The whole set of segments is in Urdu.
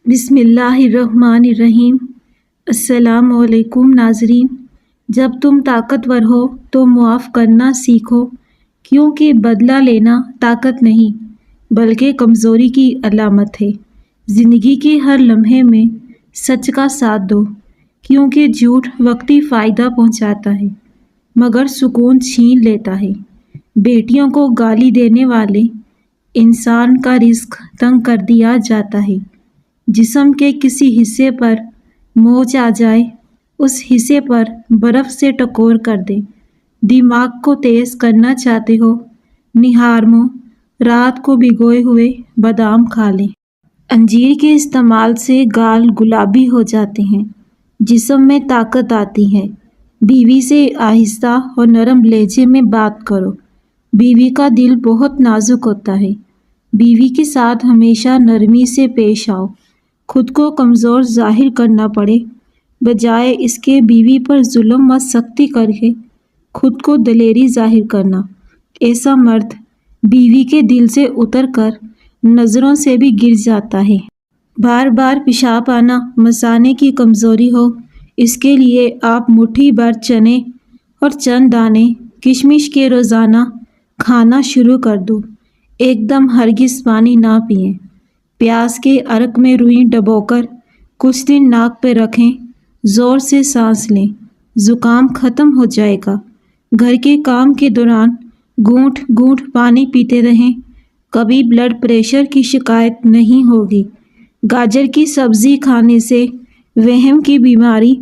بسم اللہ الرحمن الرحیم۔ السلام علیکم ناظرین۔ جب تم طاقتور ہو تو معاف کرنا سیکھو، کیونکہ بدلہ لینا طاقت نہیں بلکہ کمزوری کی علامت ہے۔ زندگی کے ہر لمحے میں سچ کا ساتھ دو، کیونکہ جھوٹ وقتی فائدہ پہنچاتا ہے مگر سکون چھین لیتا ہے۔ بیٹیوں کو گالی دینے والے انسان کا رزق تنگ کر دیا جاتا ہے۔ جسم کے کسی حصے پر موچ آ جائے، اس حصے پر برف سے ٹکور کر دیں۔ دماغ کو تیز کرنا چاہتے ہو، نہارمو رات کو بھگوئے ہوئے بادام کھا لیں۔ انجیر کے استعمال سے گال گلابی ہو جاتے ہیں، جسم میں طاقت آتی ہے۔ بیوی سے آہستہ اور نرم لہجے میں بات کرو۔ بیوی کا دل بہت نازک ہوتا ہے، بیوی کے ساتھ ہمیشہ نرمی سے پیش آؤ۔ خود کو کمزور ظاہر کرنا پڑے، بجائے اس کے بیوی پر ظلم و سختی کر کے خود کو دلیری ظاہر کرنا۔ ایسا مرد بیوی کے دل سے اتر کر نظروں سے بھی گر جاتا ہے۔ بار بار پیشاب آنا مثانے کی کمزوری ہو، اس کے لیے آپ مٹھی بھر چنے اور چند دانے کشمش کے روزانہ کھانا شروع کر دو۔ ایک دم ہرگز پانی نہ پئیں۔ پیاز کے عرق میں روئی ڈبو کر کچھ دن ناک پہ رکھیں، زور سے سانس لیں، زکام ختم ہو جائے گا۔ گھر کے کام کے دوران گھونٹ گھونٹ پانی پیتے رہیں، کبھی بلڈ پریشر کی شکایت نہیں ہوگی۔ گاجر کی سبزی کھانے سے وہم کی بیماری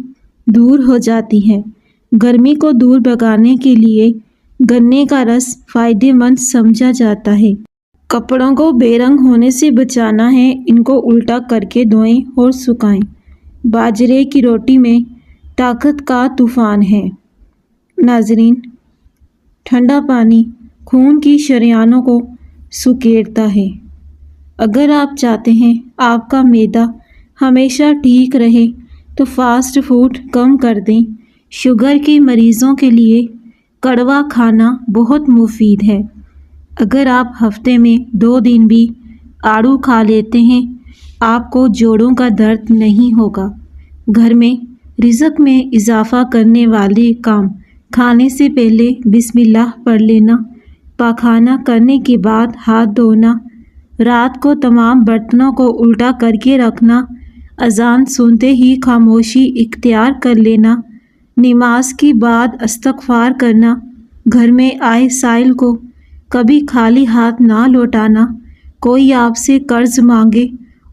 دور ہو جاتی ہے۔ گرمی کو دور بھگانے کے لیے گنے کا رس فائدہ مند سمجھا جاتا ہے۔ کپڑوں کو بے رنگ ہونے سے بچانا ہے، ان کو الٹا کر کے دھوئیں اور سکھائیں۔ باجرے کی روٹی میں طاقت کا طوفان ہے۔ ناظرین، ٹھنڈا پانی خون کی شریانوں کو سکیڑتا ہے۔ اگر آپ چاہتے ہیں آپ کا معدہ ہمیشہ ٹھیک رہے تو فاسٹ فوڈ کم کر دیں۔ شوگر کے مریضوں کے لیے کڑوا کھانا بہت مفید ہے۔ اگر آپ ہفتے میں 2 دن بھی آڑو کھا لیتے ہیں، آپ کو جوڑوں کا درد نہیں ہوگا۔ گھر میں رزق میں اضافہ کرنے والے کام کھانے سے پہلے بسم اللہ پڑھ لینا، پاخانہ کرنے کے بعد ہاتھ دھونا، رات کو تمام برتنوں کو الٹا کر کے رکھنا، اذان سنتے ہی خاموشی اختیار کر لینا، نماز کے بعد استغفار کرنا، گھر میں آئے سائل کو کبھی خالی ہاتھ نہ لوٹانا، کوئی آپ سے قرض مانگے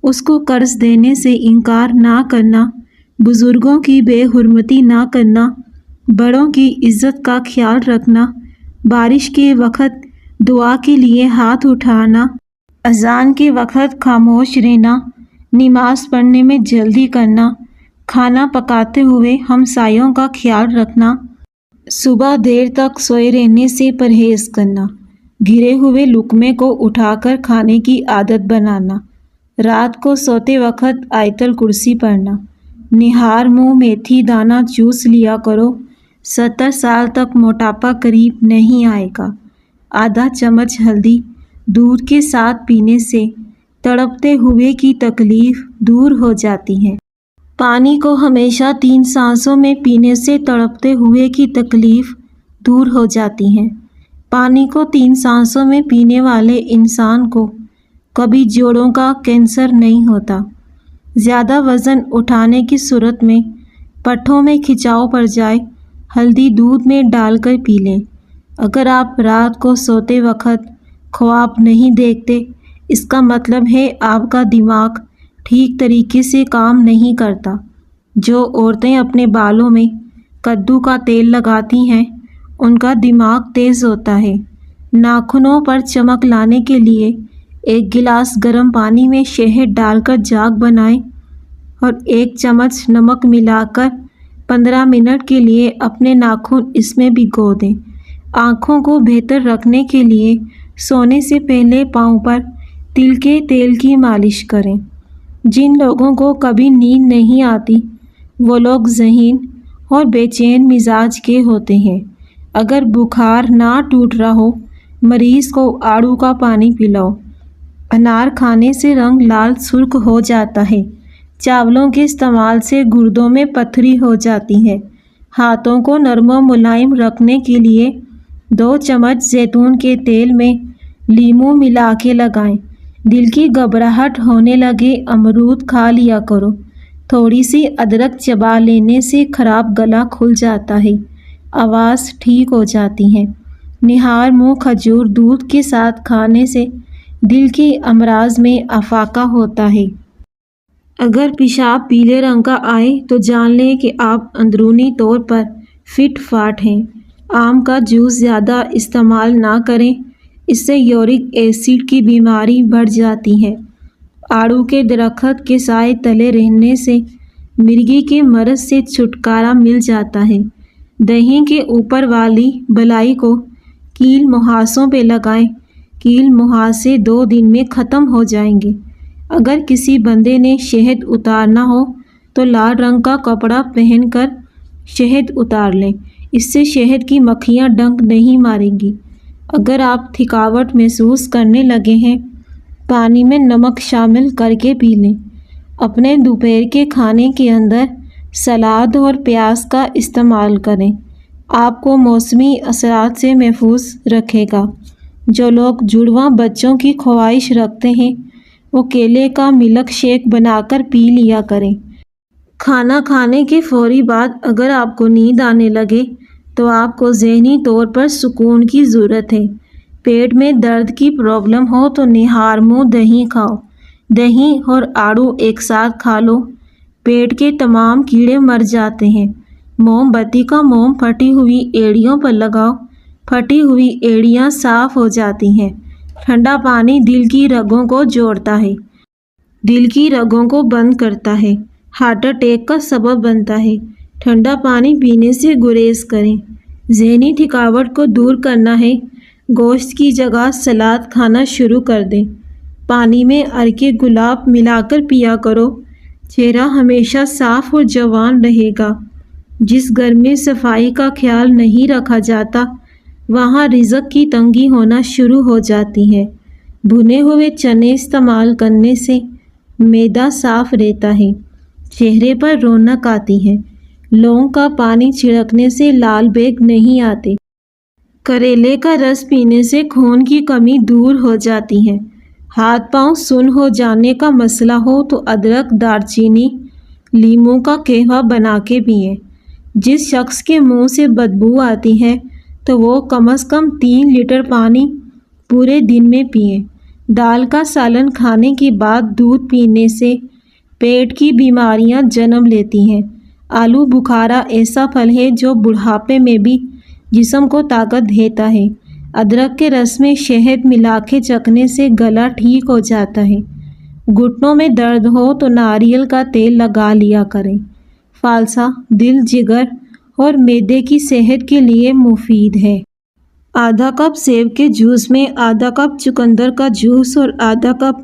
اس کو قرض دینے سے انکار نہ کرنا، بزرگوں کی بے حرمتی نہ کرنا، بڑوں کی عزت کا خیال رکھنا، بارش کے وقت دعا کے لیے ہاتھ اٹھانا، اذان کے وقت خاموش رہنا، نماز پڑھنے میں جلدی کرنا، کھانا پکاتے ہوئے ہمسایوں کا خیال رکھنا، صبح دیر تک سوئے رہنے سے پرہیز کرنا، گرے ہوئے لقمے کو اٹھا کر کھانے کی عادت بنانا، رات کو سوتے وقت آیت الکرسی پڑھنا، نہار منہ میتھی دانہ چوس لیا کرو، 70 سال تک موٹاپا قریب نہیں آئے گا۔ آدھا چمچ ہلدی دودھ کے ساتھ پینے سے تڑپتے ہوئے کی تکلیف دور ہو جاتی ہے۔ پانی کو ہمیشہ 3 سانسوں میں پینے سے تڑپتے ہوئے کی تکلیف دور ہو جاتی ہے۔ پانی کو 3 سانسوں میں پینے والے انسان کو کبھی جوڑوں کا کینسر نہیں ہوتا۔ زیادہ وزن اٹھانے کی صورت میں پٹھوں میں کھچاؤ پڑ جائے، ہلدی دودھ میں ڈال کر پی لیں۔ اگر آپ رات کو سوتے وقت خواب نہیں دیکھتے، اس کا مطلب ہے آپ کا دماغ ٹھیک طریقے سے کام نہیں کرتا۔ جو عورتیں اپنے بالوں میں کدو کا تیل لگاتی ہیں، ان کا دماغ تیز ہوتا ہے۔ ناخنوں پر چمک لانے کے لیے 1 گلاس گرم پانی میں شہد ڈال کر جاگ بنائیں اور 1 چمچ نمک ملا کر 15 منٹ کے لیے اپنے ناخن اس میں بھگو دیں۔ آنکھوں کو بہتر رکھنے کے لیے سونے سے پہلے پاؤں پر تل کے تیل کی مالش کریں۔ جن لوگوں کو کبھی نیند نہیں آتی، وہ لوگ ذہین اور بے چین مزاج کے ہوتے ہیں۔ اگر بخار نہ ٹوٹ رہا ہو، مریض کو آڑو کا پانی پلاؤ۔ انار کھانے سے رنگ لال سرخ ہو جاتا ہے، چاولوں کے استعمال سے گردوں میں پتھری ہو جاتی ہے۔ ہاتھوں کو نرم و ملائم رکھنے کے لیے 2 چمچ زیتون کے تیل میں لیموں ملا کے لگائیں۔ دل کی گھبراہٹ ہونے لگے امرود کھا لیا کرو۔ تھوڑی سی ادرک چبا لینے سے خراب گلا کھل جاتا ہے، آواز ٹھیک ہو جاتی ہے۔ نہار منہ کھجور دودھ کے ساتھ کھانے سے دل کے امراض میں افاقہ ہوتا ہے۔ اگر پیشاب پیلے رنگ کا آئے تو جان لیں کہ آپ اندرونی طور پر فٹ فاٹ ہیں۔ آم کا جوس زیادہ استعمال نہ کریں، اس سے یورک ایسڈ کی بیماری بڑھ جاتی ہے۔ آڑو کے درخت کے سائے تلے رہنے سے مرگی کے مرض سے چھٹکارا مل جاتا ہے۔ دہی کے اوپر والی بالائی کو کیل مہاسوں پہ لگائیں۔ کیل مہاسے 2 دن میں ختم ہو جائیں گے۔ اگر کسی بندے نے شہد اتارنا ہو تو لال رنگ کا کپڑا پہن کر شہد اتار لیں، اس سے شہد کی مکھیاں ڈنک نہیں ماریں گی۔ اگر آپ تھکاوٹ محسوس کرنے لگے ہیں، پانی میں نمک شامل کر کے پی لیں۔ اپنے دوپہر کے کھانے کے اندر سلاد اور پیاز کا استعمال کریں، آپ کو موسمی اثرات سے محفوظ رکھے گا۔ جو لوگ جڑواں بچوں کی خواہش رکھتے ہیں وہ کیلے کا ملک شیک بنا کر پی لیا کریں۔ کھانا کھانے کے فوری بعد اگر آپ کو نیند آنے لگے تو آپ کو ذہنی طور پر سکون کی ضرورت ہے۔ پیٹ میں درد کی پرابلم ہو تو نہار منہ دہی کھاؤ۔ دہی اور آڑو ایک ساتھ کھا لو، پیٹ کے تمام کیڑے مر جاتے ہیں۔ موم بتی کا موم پھٹی ہوئی ایڑیوں پر لگاؤ، پھٹی ہوئی ایڑیاں صاف ہو جاتی ہیں۔ ٹھنڈا پانی دل کی رگوں کو جوڑتا ہے، دل کی رگوں کو بند کرتا ہے، ہارٹ اٹیک کا سبب بنتا ہے۔ ٹھنڈا پانی پینے سے گریز کریں۔ ذہنی تھکاوٹ کو دور کرنا ہے، گوشت کی جگہ سلاد کھانا شروع کر دیں۔ پانی میں عرق گلاب ملا کر پیا کرو، چہرہ ہمیشہ صاف اور جوان رہے گا۔ جس گھر میں صفائی کا خیال نہیں رکھا جاتا وہاں رزق کی تنگی ہونا شروع ہو جاتی ہے۔ بھنے ہوئے چنے استعمال کرنے سے معدہ صاف رہتا ہے، چہرے پر رونق آتی ہے۔ لونگ کا پانی چھڑکنے سے لال بیگ نہیں آتے۔ کریلے کا رس پینے سے خون کی کمی دور ہو جاتی ہے۔ ہاتھ پاؤں سن ہو جانے کا مسئلہ ہو تو ادرک، دار چینی، لیموں کا قہوہ بنا کے پئیں۔ جس شخص کے منہ سے بدبو آتی ہے تو وہ کم از کم 3 لیٹر پانی پورے دن میں پئیں۔ دال کا سالن کھانے کے بعد دودھ پینے سے پیٹ کی بیماریاں جنم لیتی ہیں۔ آلو بخارا ایسا پھل ہے جو بڑھاپے میں بھی جسم کو طاقت دیتا ہے۔ ادرک کے رس میں شہد ملا کے چکھنے سے گلا ٹھیک ہو جاتا ہے۔ گھٹنوں میں درد ہو تو ناریل کا تیل لگا لیا کریں۔ فالسا دل، جگر اور معدے کی صحت کے لیے مفید ہے۔ آدھا کپ سیب کے جوس میں آدھا کپ چقندر کا جوس اور آدھا کپ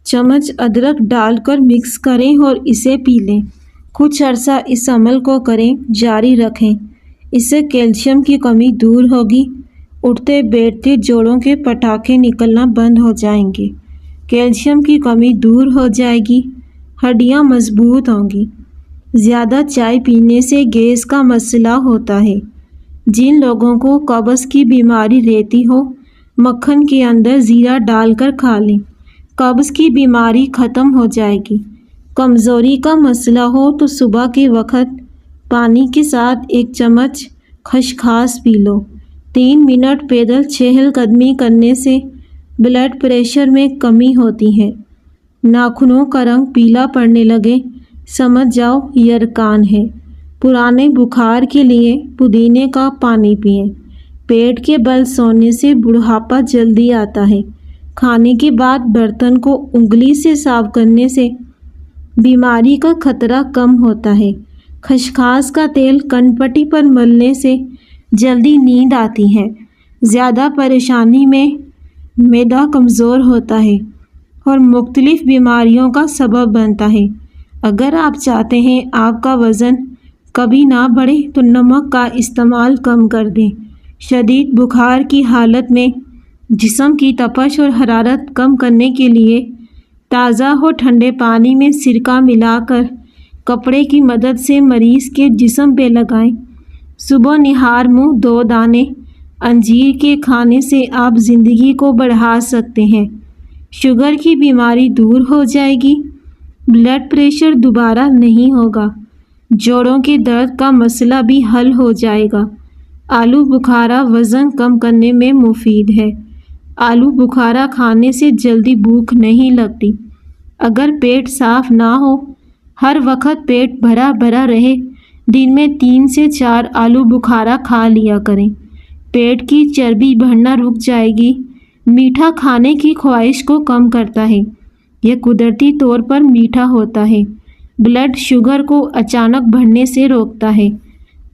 چمچ ادرک ڈال کر مکس کریں اور اسے پی لیں۔ کچھ عرصہ اس عمل کو کریں، جاری رکھیں۔ اس سے کیلشیم کی کمی دور ہوگی، اٹھتے بیٹھتے جوڑوں کے پٹاخے نکلنا بند ہو جائیں گے، کیلشیم کی کمی دور ہو جائے گی، ہڈیاں مضبوط ہوں گی۔ زیادہ چائے پینے سے گیس کا مسئلہ ہوتا ہے۔ جن لوگوں کو قبض کی بیماری رہتی ہو مکھن کے اندر زیرہ ڈال کر کھا لیں، قبض کی بیماری ختم ہو جائے گی۔ کمزوری کا مسئلہ ہو تو صبح کے وقت پانی کے ساتھ 1 چمچ خسخاس پی لو۔ 3 منٹ پیدل چہل قدمی کرنے سے بلڈ پریشر میں کمی ہوتی ہے۔ ناخنوں کا رنگ پیلا پڑنے لگے، سمجھ جاؤ یرقان ہے۔ پرانے بخار کے لیے پودینے کا پانی پئیں۔ پیٹ کے بل سونے سے بڑھاپا جلدی آتا ہے۔ کھانے کے بعد برتن کو انگلی سے صاف کرنے سے بیماری کا خطرہ کم ہوتا ہے۔ خسخاس کا تیل کنپٹی پر ملنے سے جلدی نیند آتی ہے۔ زیادہ پریشانی میں معدہ کمزور ہوتا ہے اور مختلف بیماریوں کا سبب بنتا ہے۔ اگر آپ چاہتے ہیں آپ کا وزن کبھی نہ بڑھے تو نمک کا استعمال کم کر دیں۔ شدید بخار کی حالت میں جسم کی تپش اور حرارت کم کرنے کے لیے تازہ اور ٹھنڈے پانی میں سرکہ ملا کر کپڑے کی مدد سے مریض کے جسم پہ لگائیں۔ صبح نہار منہ 2 دانے انجیر کے کھانے سے آپ زندگی کو بڑھا سکتے ہیں۔ شوگر کی بیماری دور ہو جائے گی، بلڈ پریشر دوبارہ نہیں ہوگا، جوڑوں کے درد کا مسئلہ بھی حل ہو جائے گا۔ آلو بخارا وزن کم کرنے میں مفید ہے۔ آلو بخارا کھانے سے جلدی بھوک نہیں لگتی۔ اگر پیٹ صاف نہ ہو، ہر وقت پیٹ بھرا بھرا رہے، دن میں 3 سے 4 آلو بخارا کھا لیا کریں۔ پیٹ کی چربی بڑھنا رک جائے گی۔ میٹھا کھانے کی خواہش کو کم کرتا ہے۔ یہ قدرتی طور پر میٹھا ہوتا ہے۔ بلڈ شوگر کو اچانک بڑھنے سے روکتا ہے۔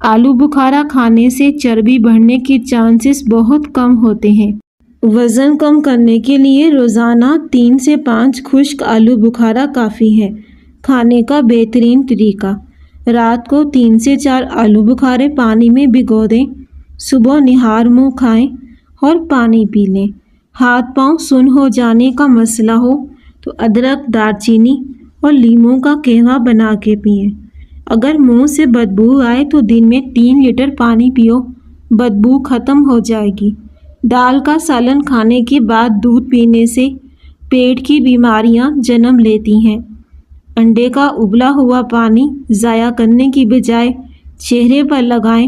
آلو بخارا کھانے سے چربی بڑھنے کے چانسز بہت کم ہوتے ہیں۔ وزن کم کرنے کے لیے روزانہ 3 سے 5 خشک آلو بخارا کافی ہے۔ کھانے کا بہترین طریقہ: رات کو 3 سے 4 آلو بخارے پانی میں بھگو دیں، صبح نہار منہ کھائیں اور پانی پی لیں۔ ہاتھ پاؤں سن ہو جانے کا مسئلہ ہو تو ادرک، دار چینی اور لیموں کا قہوہ بنا کے پئیں۔ اگر منہ سے بدبو آئے تو دن میں 3 لیٹر پانی پیو، بدبو ختم ہو جائے گی۔ دال کا سالن کھانے کے بعد دودھ پینے سے پیٹ کی بیماریاں جنم لیتی ہیں۔ انڈے کا ابلا ہوا پانی ضائع کرنے کی بجائے چہرے پر لگائیں،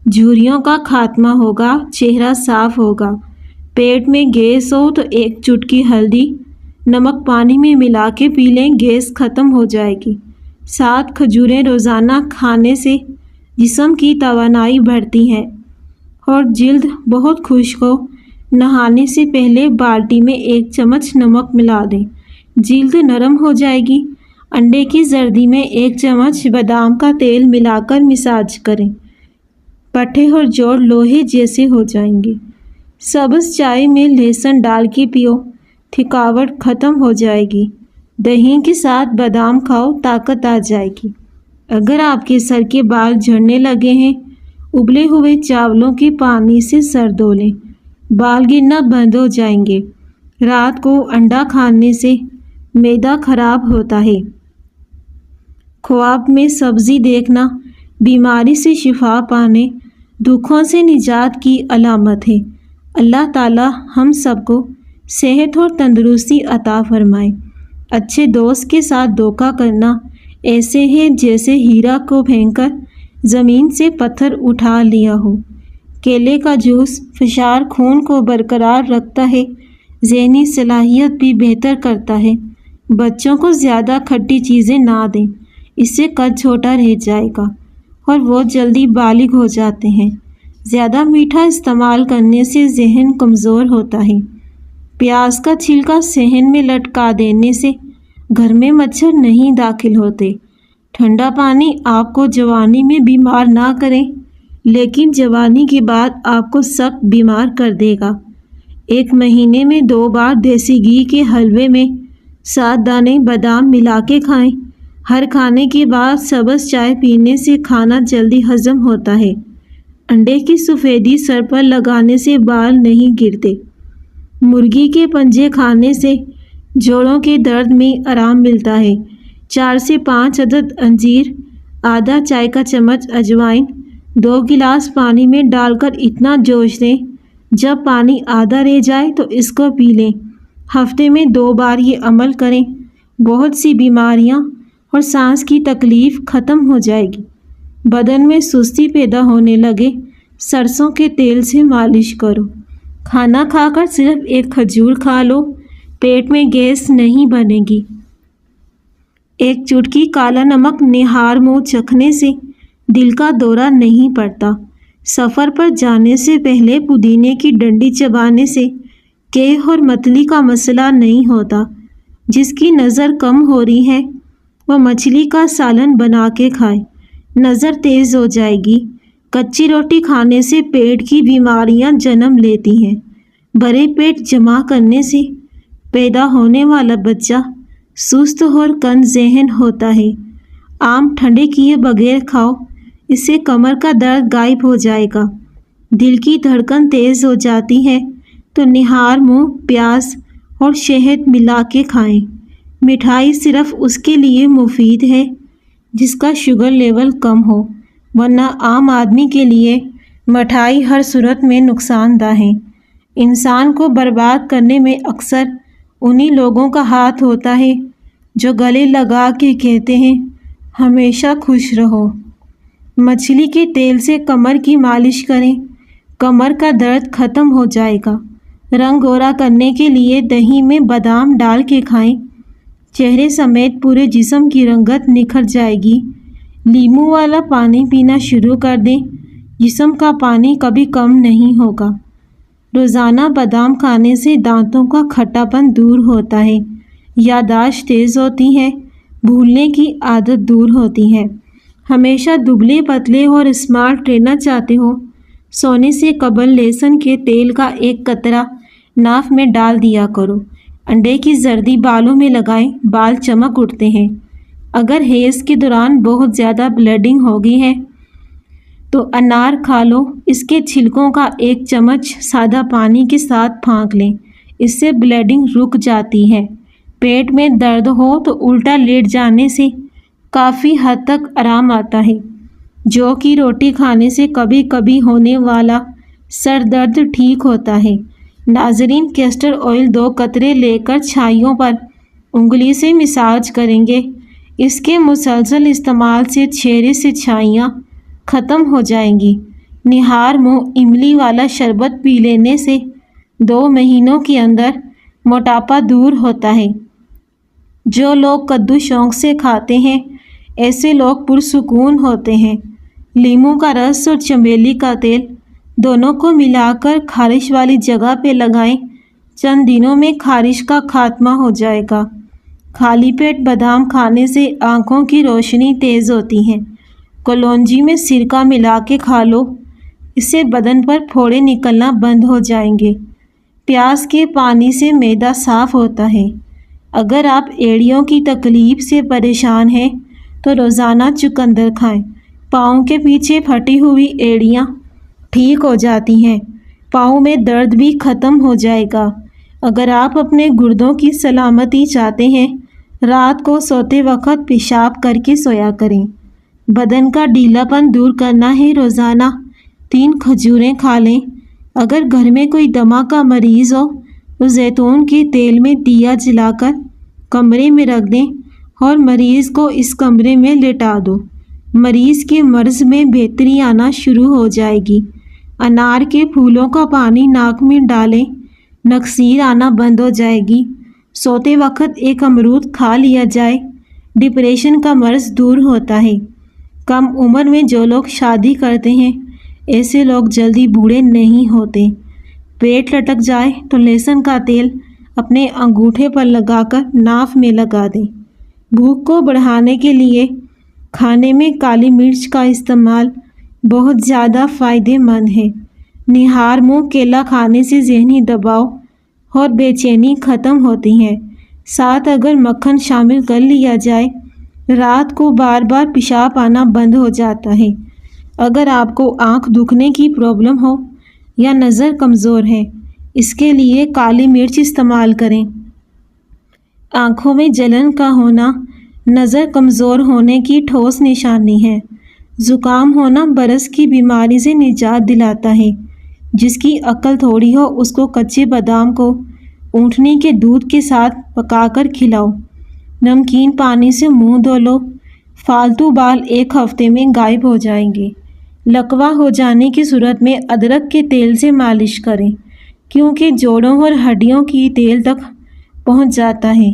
جھریوں کا خاتمہ ہوگا، چہرہ صاف ہوگا۔ پیٹ میں گیس ہو تو 1 چٹکی ہلدی نمک پانی میں ملا کے پی لیں، گیس ختم ہو جائے گی۔ 7 کھجوریں روزانہ کھانے سے جسم کی توانائی بڑھتی ہے۔ اور جلد بہت خشک ہو، نہانے سے پہلے بالٹی میں 1 چمچ نمک ملا دیں، جلد نرم ہو جائے گی۔ انڈے کی زردی میں 1 چمچ بادام کا تیل ملا کر مساج کریں، پٹھے اور جوڑ لوہے جیسے ہو جائیں گے۔ سبز چائے میں لہسن ڈال کے پیو، تھکاوٹ ختم ہو جائے گی۔ دہی کے ساتھ بادام کھاؤ، طاقت آ جائے گی۔ اگر آپ کے سر کے بال جھڑنے لگے ہیں، ابلے ہوئے چاولوں کے پانی سے سر دھو لیں، بال گرنا بند ہو جائیں گے۔ رات کو انڈا کھانے سے معدہ خراب ہوتا ہے۔ خواب میں سبزی دیکھنا بیماری سے شفا پانے، دکھوں سے نجات کی علامت ہے۔ اللہ تعالی ہم سب کو صحت اور تندرستی عطا فرمائے۔ اچھے دوست کے ساتھ دھوکہ کرنا ایسے ہے جیسے ہیرا کو پھینک کر زمین سے پتھر اٹھا لیا ہو۔ کیلے کا جوس فشار خون کو برقرار رکھتا ہے، ذہنی صلاحیت بھی بہتر کرتا ہے۔ بچوں کو زیادہ کھٹی چیزیں نہ دیں، اس سے قد چھوٹا رہ جائے گا اور وہ جلدی بالغ ہو جاتے ہیں۔ زیادہ میٹھا استعمال کرنے سے ذہن کمزور ہوتا ہے۔ پیاز کا چھلکا صحن میں لٹکا دینے سے گھر میں مچھر نہیں داخل ہوتے۔ ٹھنڈا پانی آپ کو جوانی میں بیمار نہ کرے، لیکن جوانی کے بعد آپ کو سخت بیمار کر دے گا۔ 1 مہینے میں 2 بار دیسی گھی کے حلوے میں 7 دانے بادام ملا کے کھائیں۔ ہر کھانے کے بعد سبز چائے پینے سے کھانا جلدی ہضم ہوتا ہے۔ انڈے کی سفیدی سر پر لگانے سے بال نہیں گرتے۔ مرغی کے پنجے کھانے سے جوڑوں کے درد میں آرام ملتا ہے۔ 4 سے 5 عدد انجیر، آدھا چائے کا چمچ اجوائن 2 گلاس پانی میں ڈال کر اتنا جوش دیں، جب پانی آدھا رہ جائے تو اس کو پی لیں۔ ہفتے میں 2 بار یہ عمل کریں، بہت سی بیماریاں اور سانس کی تکلیف ختم ہو جائے گی۔ بدن میں سستی پیدا ہونے لگے، سرسوں کے تیل سے مالش کرو۔ کھانا کھا کر صرف 1 کھجور کھا لو، پیٹ میں گیس نہیں بنے گی۔ 1 چٹکی کالا نمک نہار منہ چکھنے سے دل کا دورہ نہیں پڑتا۔ سفر پر جانے سے پہلے پودینے کی ڈنڈی چبانے سے قے اور متلی کا مسئلہ نہیں ہوتا۔ جس کی نظر کم ہو رہی ہے وہ مچھلی کا سالن بنا کے کھائے، نظر تیز ہو جائے گی۔ کچی روٹی کھانے سے پیٹ کی بیماریاں جنم لیتی ہیں۔ بڑے پیٹ جمع کرنے سے پیدا ہونے والا بچہ سست اور کم ذہن ہوتا ہے۔ آم ٹھنڈے کیے بغیر کھاؤ، اس سے کمر کا درد غائب ہو جائے گا۔ دل کی دھڑکن تیز ہو جاتی ہے تو نہار منہ پیاز اور شہد ملا کے کھائیں، مٹھائی صرف اس کے لیے مفید ہے جس کا شوگر لیول کم ہو، ورنہ عام آدمی کے لیے مٹھائی ہر صورت میں نقصان دہ ہے۔ انسان کو برباد کرنے میں اکثر انہی لوگوں کا ہاتھ ہوتا ہے جو گلے لگا کے کہتے ہیں ہمیشہ خوش رہو۔ مچھلی کے تیل سے کمر کی مالش کریں، کمر کا درد ختم ہو جائے گا۔ رنگ گورا کرنے کے لیے دہی میں بادام ڈال کے کھائیں، چہرے سمیت پورے جسم کی رنگت نکھر جائے گی۔ لیموں والا پانی پینا شروع کر دیں، جسم کا پانی کبھی کم نہیں ہوگا۔ روزانہ بادام کھانے سے دانتوں کا کھٹا پن دور ہوتا ہے، یادداشت تیز ہوتی ہے، بھولنے کی عادت دور ہوتی ہے۔ ہمیشہ دبلے پتلے اور اسمارٹ رہنا چاہتے ہو؟ سونے سے قبل لہسن کے تیل کا ایک قطرہ ناف میں ڈال دیا کرو، انڈے کی زردی بالوں میں لگائیں، بال چمک اٹھتے ہیں۔ اگر حیض کے دوران بہت زیادہ بلیڈنگ ہوگی ہے تو انار کھا لو، اس کے چھلکوں کا ایک چمچ سادہ پانی کے ساتھ پھانک لیں، اس سے بلیڈنگ رک جاتی ہے۔ پیٹ میں درد ہو تو الٹا لیٹ جانے سے کافی حد تک آرام آتا ہے۔ جو کی روٹی کھانے سے کبھی کبھی ہونے والا سر درد ٹھیک ہوتا ہے۔ ناظرین، کیسٹر آئل 2 قطرے لے کر چھائیوں پر انگلی سے مساج کریں گے۔ اس کے مسلسل استعمال سے چہرے سے چھائیاں ختم ہو جائیں گی۔ نہار منہ املی والا شربت پی لینے سے 2 مہینوں کے اندر موٹاپا دور ہوتا ہے۔ جو لوگ کدو شوق سے کھاتے ہیں ایسے لوگ پرسکون ہوتے ہیں۔ لیموں کا رس اور چمیلی کا تیل دونوں کو ملا کر خارش والی جگہ پہ لگائیں، چند دنوں میں خارش کا خاتمہ ہو جائے گا۔ خالی پیٹ بادام کھانے سے آنکھوں کی روشنی تیز ہوتی ہے۔ کلونجی میں سرکہ ملا کے کھا لو، اس سے بدن پر پھوڑے نکلنا بند ہو جائیں گے۔ پیاز کے پانی سے معدہ صاف ہوتا ہے۔ اگر آپ ایڑیوں کی تکلیف سے پریشان ہیں تو روزانہ چقندر کھائیں، پاؤں کے پیچھے پھٹی ہوئی ایڑیاں ٹھیک ہو جاتی ہیں، پاؤں میں درد بھی ختم ہو جائے گا۔ اگر آپ اپنے گردوں کی سلامتی چاہتے ہیں، رات کو سوتے وقت پیشاب کر کے سویا کریں۔ بدن کا ڈھیلا پن دور کرنا ہے، روزانہ 3 کھجوریں کھا لیں۔ اگر گھر میں کوئی دمہ کا مریض ہو تو زیتون کے تیل میں دیا جلا کر کمرے میں رکھ دیں اور مریض کو اس کمرے میں لٹا دو، مریض کے مرض میں بہتری آنا شروع ہو جائے گی۔ انار کے پھولوں کا پانی ناک میں ڈالیں، نکسیر آنا بند ہو جائے گی۔ سوتے وقت ایک امرود کھا لیا جائے، ڈپریشن کا مرض دور ہوتا ہے۔ کم عمر میں جو لوگ شادی کرتے ہیں ایسے لوگ جلدی بوڑھے نہیں ہوتے۔ پیٹ لٹک جائے تو لہسن کا تیل اپنے انگوٹھے پر لگا کر ناف میں لگا دیں۔ بھوک کو بڑھانے کے لیے کھانے میں کالی مرچ کا استعمال بہت زیادہ فائدہ مند ہے۔ نہار منہ کیلا کھانے سے ذہنی دباؤ اور بے چینی ختم ہوتی ہے۔ ساتھ اگر مکھن شامل کر لیا جائے، رات کو بار بار پیشاب آنا بند ہو جاتا ہے۔ اگر آپ کو آنکھ دکھنے کی پرابلم ہو یا نظر کمزور ہے، اس کے لیے کالی مرچ استعمال کریں۔ آنکھوں میں جلن کا ہونا نظر کمزور ہونے کی ٹھوس نشانی ہے۔ زکام ہونا برس کی بیماری سے نجات دلاتا ہے۔ جس کی عقل تھوڑی ہو اس کو کچے بادام کو اونٹنی کے دودھ کے ساتھ پکا کر کھلاؤ۔ نمکین پانی سے منہ دھو لو، فالتو بال 1 ہفتے میں غائب ہو جائیں گے۔ لکوہ ہو جانے کی صورت میں ادرک کے تیل سے مالش کریں، کیونکہ جوڑوں اور ہڈیوں کی تیل تک پہنچ جاتا ہے۔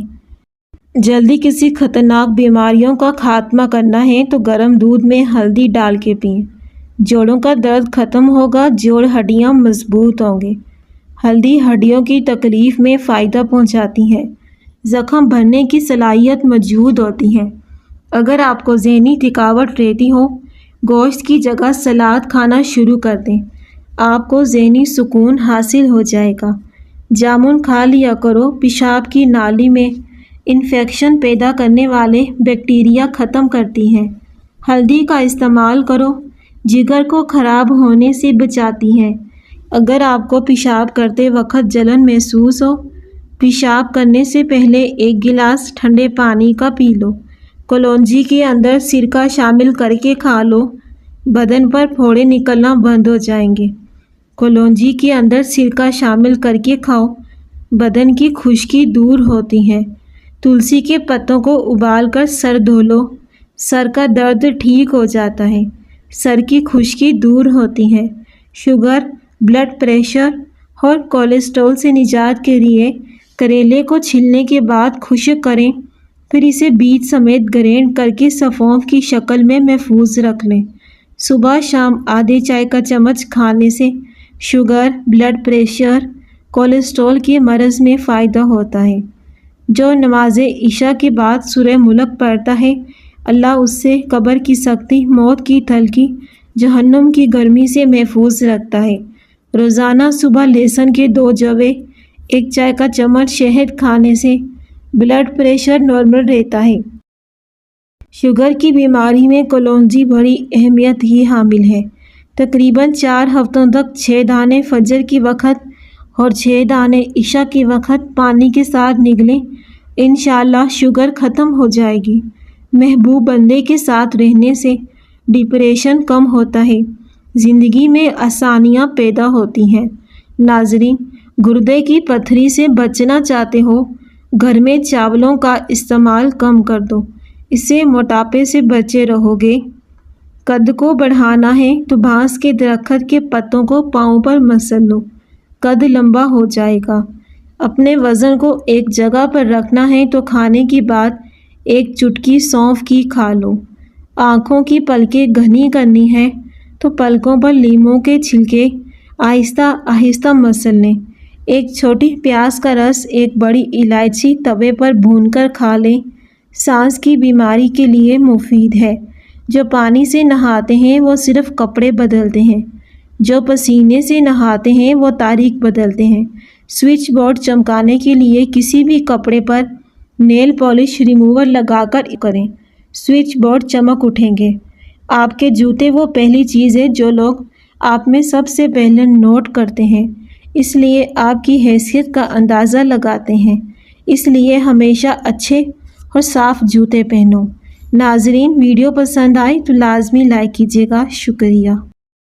جلدی کسی خطرناک بیماریوں کا خاتمہ کرنا ہے تو گرم دودھ میں ہلدی ڈال کے پئیں، جوڑوں کا درد ختم ہوگا، جوڑ ہڈیاں مضبوط ہوں گے۔ ہلدی ہڈیوں کی تکلیف میں فائدہ پہنچاتی ہے، زخم بھرنے کی صلاحیت موجود ہوتی ہے۔ اگر آپ کو ذہنی تھکاوٹ رہتی ہو، گوشت کی جگہ سلاد کھانا شروع کر دیں، آپ کو ذہنی سکون حاصل ہو جائے گا۔ جامن کھا لیا کرو، پیشاب کی نالی میں انفیکشن پیدا کرنے والے بیکٹیریا ختم کرتی ہے۔ ہلدی کا استعمال کرو، جگر کو خراب ہونے سے بچاتی ہے۔ اگر آپ کو پیشاب کرتے وقت جلن محسوس ہو، پیشاب کرنے سے پہلے 1 گلاس ٹھنڈے پانی کا پی لو۔ کلونجی کے اندر سرکہ شامل کر کے کھا لو، بدن پر پھوڑے نکلنا بند ہو جائیں گے۔ کلونجی کے اندر سرکہ شامل کر کے کھاؤ، بدن کی خشکی دور ہوتی ہے۔ تلسی کے پتوں کو ابال کر سر دھو لو، سر کا درد ٹھیک ہو جاتا ہے، سر کی خشکی دور ہوتی ہے۔ شوگر، بلڈ پریشر اور کولیسٹرول سے نجات کے لیے کریلے کو چھیلنے کے بعد خشک کریں، پھر اسے بیج سمیت گرینڈ کر کے سفونف کی شکل میں محفوظ رکھ لیں۔ صبح شام آدھے چائے کا چمچ کھانے سے شوگر، بلڈ پریشر، کولیسٹرول کے مرض میں فائدہ ہوتا ہے۔ جو نماز عشاء کے بعد سورہ ملک پڑھتا ہے، اللہ اس سے قبر کی سختی، موت کی تلخی، جہنم کی گرمی سے محفوظ رکھتا ہے۔ روزانہ صبح لہسن کے 2 جوے، 1 چائے کا چمچ شہد کھانے سے بلڈ پریشر نارمل رہتا ہے۔ شوگر کی بیماری میں کلونجی بڑی اہمیت ہی حامل ہے۔ تقریباً 4 ہفتوں تک 6 دانے فجر کی وقت اور 6 دانے عشاء کی وقت پانی کے ساتھ نگلیں، انشاءاللہ شوگر ختم ہو جائے گی۔ محبوب بندے کے ساتھ رہنے سے ڈپریشن کم ہوتا ہے، زندگی میں آسانیاں پیدا ہوتی ہیں۔ ناظرین، گردے کی پتھری سے بچنا چاہتے ہو، گھر میں چاولوں کا استعمال کم کر دو، اس سے موٹاپے سے بچے رہو گے۔ قد کو بڑھانا ہے تو بانس کے درخت کے پتوں کو پاؤں پر مسل لو، قد لمبا ہو جائے گا۔ اپنے وزن کو ایک جگہ پر رکھنا ہے تو کھانے کے بعد 1 چٹکی سونف کی کھا لو۔ آنکھوں کی پلکیں گھنی کرنی ہے تو پلکوں پر لیموں کے چھلکے آہستہ آہستہ مسل لیں۔ 1 چھوٹی پیاز کا رس، 1 بڑی الائچی توے پر بھون کر کھا لیں۔ سانس کی بیماری کے لیے مفید ہے۔ جو پانی سے نہاتے ہیں وہ صرف کپڑے بدلتے ہیں، جو پسینے سے نہاتے ہیں وہ تاریخ بدلتے ہیں۔ سوئچ بورڈ چمکانے کے لیے کسی بھی کپڑے پر نیل پالش ریموور لگا کر کریں، سوئچ بورڈ چمک اٹھیں گے۔ آپ کے جوتے وہ پہلی چیز ہے جو لوگ آپ میں سب سے پہلے نوٹ کرتے ہیں، اس لیے آپ کی حیثیت کا اندازہ لگاتے ہیں۔ اس لیے ہمیشہ اچھے اور صاف جوتے پہنو۔ ناظرین، ویڈیو پسند آئی تو لازمی لائک کیجیے گا۔ شکریہ۔